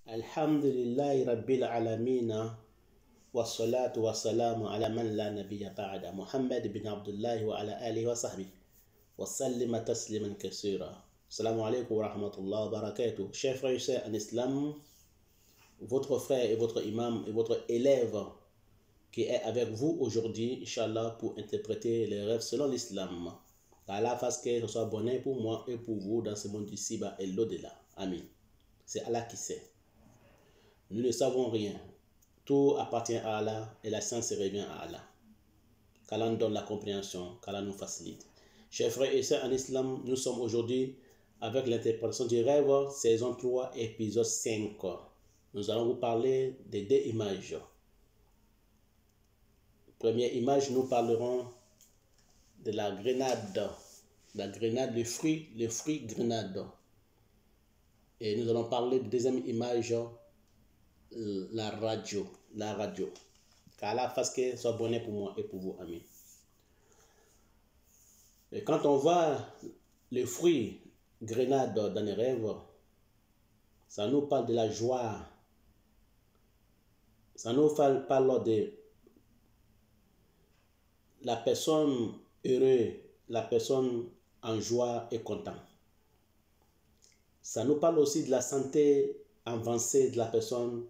Alhamdulillahi Rabbil Alamina wa salatu wa salamu ala man la nabiyya ba'da Muhammad bin Abdullah wa ala alihi wa sahbihi wa sallima tasliman kassira. Assalamu alaikum wa rahmatullahi wa barakatuh. Chers frères et sœurs en islam, votre frère et votre imam et votre élève qui est avec vous aujourd'hui, Inch'Allah, pour interpréter les rêves selon l'islam. Allah fasse que ce soit bonheur pour moi et pour vous dans ce monde ici-bas et l'au-delà. Amin. C'est Allah qui sait. Nous ne savons rien. Tout appartient à Allah et la science revient à Allah. Qu'Allah nous donne la compréhension, qu'Allah nous facilite. Chers frères et sœurs en islam, nous sommes aujourd'hui avec l'interprétation du rêve, saison 3, épisode 5. Nous allons vous parler des deux images. Première image, nous parlerons de la grenade. La grenade, le fruit grenade. Et nous allons parler de deuxième image, la radio. Qu'Allah fasse que ce soit bonheur pour moi et pour vous, amis. Et quand on voit le fruit grenade dans les rêves, ça nous parle de la joie. Ça nous parle de la personne heureuse, la personne en joie et content. Ça nous parle aussi de la santé avancée de la personne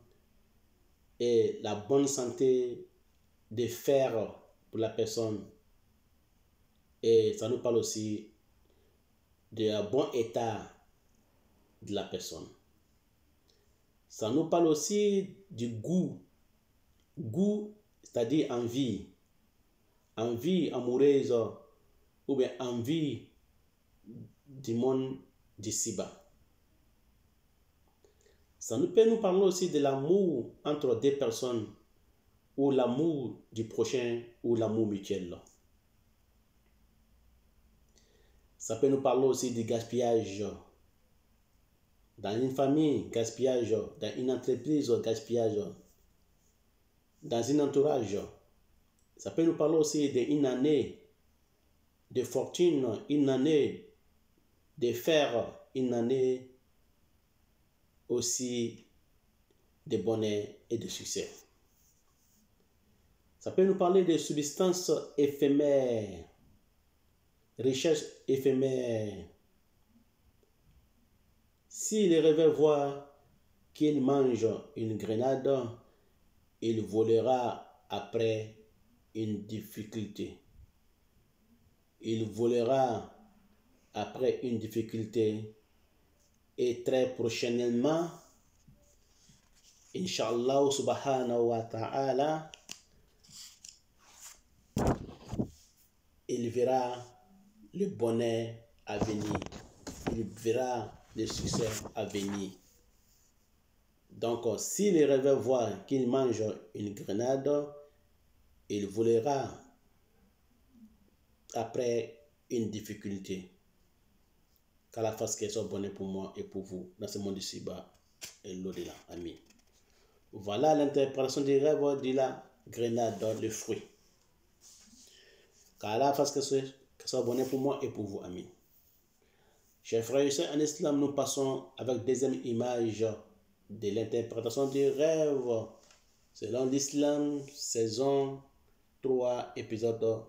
et la bonne santé de fer pour la personne. Et ça nous parle aussi de bon état de la personne. Ça nous parle aussi du goût. Goût, c'est-à-dire envie amoureuse ou bien envie du monde d'ici-bas. Ça nous peut nous parler aussi de l'amour entre deux personnes ou l'amour du prochain ou l'amour mutuel. Ça peut nous parler aussi du gaspillage. Dans une famille, gaspillage. Dans une entreprise, gaspillage. Dans un entourage. Ça peut nous parler aussi d'une année de fortune, une année de fer, une année aussi de bonheur et de succès. Ça peut nous parler de substances éphémères, richesses éphémères. Si le rêveur voit qu'il mange une grenade, il volera après une difficulté. Il volera après une difficulté et très prochainement, Inch'Allah subhanahu wa ta'ala, il verra le bonheur à venir. Il verra le succès à venir. Donc, si le rêveur voit qu'il mange une grenade, il volera après une difficulté. Qu'Allah fasse qu'il soit bonheur pour moi et pour vous dans ce monde ici-bas et l'au-delà. Amis. Voilà l'interprétation du rêve de la grenade, le fruit. Qu'Allah fasse que ce soit bonheur pour moi et pour vous, amis. Chers frères et sœurs en islam, nous passons avec deuxième image de l'interprétation du rêve selon l'islam, saison 3, épisode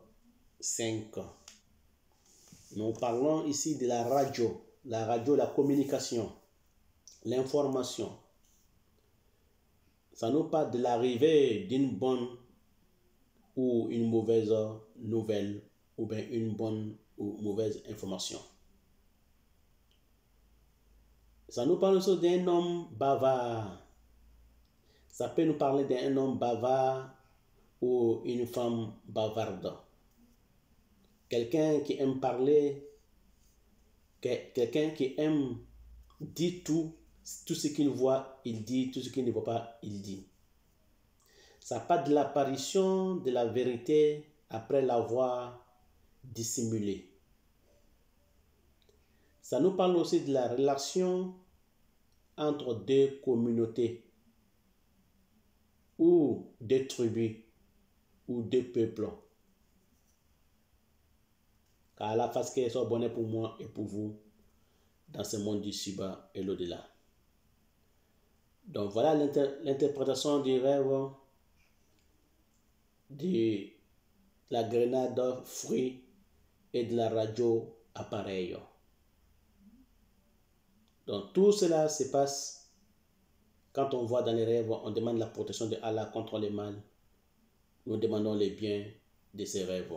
5. Nous parlons ici de la radio, la communication, l'information. Ça nous parle de l'arrivée d'une bonne ou une mauvaise nouvelle ou bien une bonne ou mauvaise information. Ça nous parle aussi d'un homme bavard. Ça peut nous parler d'un homme bavard ou une femme bavarde. Quelqu'un qui aime parler, quelqu'un qui aime dire tout ce qu'il voit, il dit, tout ce qu'il ne voit pas, il dit. Ça parle de l'apparition de la vérité après l'avoir dissimulée. Ça nous parle aussi de la relation entre deux communautés ou deux tribus ou deux peuples. Qu'Allah fasse que ce soit bonheur pour moi et pour vous dans ce monde d'ici-bas et l'au-delà. Donc voilà l'interprétation du rêve de la grenade fruit et de la radio appareil. Donc tout cela se passe quand on voit dans les rêves, on demande la protection de Allah contre le mal. Nous demandons le bien de ces rêves.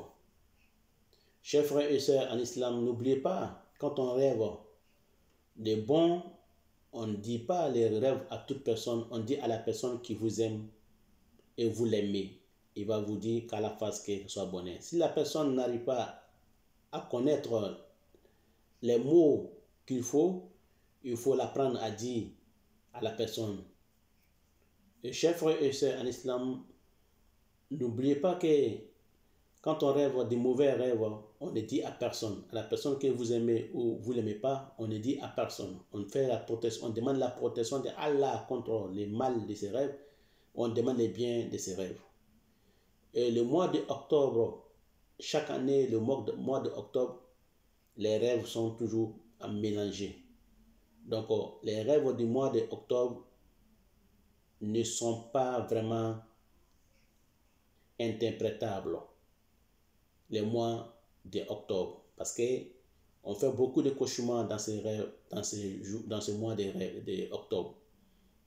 Chers frères et sœurs en islam, n'oubliez pas, quand on rêve des bons, on ne dit pas les rêves à toute personne, on dit à la personne qui vous aime et vous l'aimez. Il va vous dire qu'Allah fasse que ce soit bonheur. Si la personne n'arrive pas à connaître les mots qu'il faut, il faut l'apprendre à dire à la personne. Et chers frères et sœurs en islam, n'oubliez pas que quand on rêve des mauvais rêves, on ne dit à personne. À la personne que vous aimez ou vous l'aimez pas, on ne dit à personne. On fait la protection, on demande la protection de Allah contre les mal de ses rêves. On demande les biens de ses rêves. Et le mois d'octobre, chaque année, le mois d'octobre, les rêves sont toujours à mélanger. Donc, les rêves du mois d'octobre ne sont pas vraiment interprétables. Les mois d'octobre, parce que on fait beaucoup de cauchemars dans ces rêves, dans ce mois d'octobre.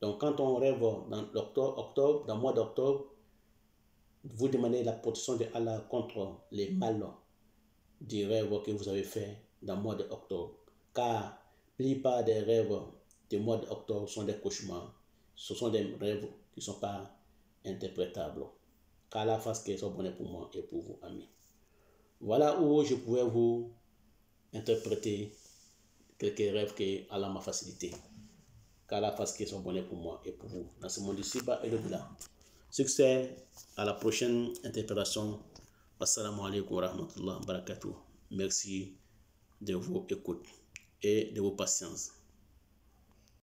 Donc, quand on rêve dans le mois d'octobre, vous demandez la protection de Allah contre les mal du rêve que vous avez fait dans le mois d'octobre. Car la plupart des rêves du mois d'octobre sont des cauchemars. Ce sont des rêves qui ne sont pas interprétables. Qu'Allah fasse que ce soit bonheur pour moi et pour vous, amis. Voilà où je pouvais vous interpréter quelques rêves que Allah m'a facilité. Qu'Allah fasse que ce soit bonheur pour moi et pour vous, dans ce monde ici-bas et au-delà. Succès, à la prochaine interprétation. Assalamu alaikum wa rahmatullahi wa barakatuh. Merci de vos écoutes et de vos patiences.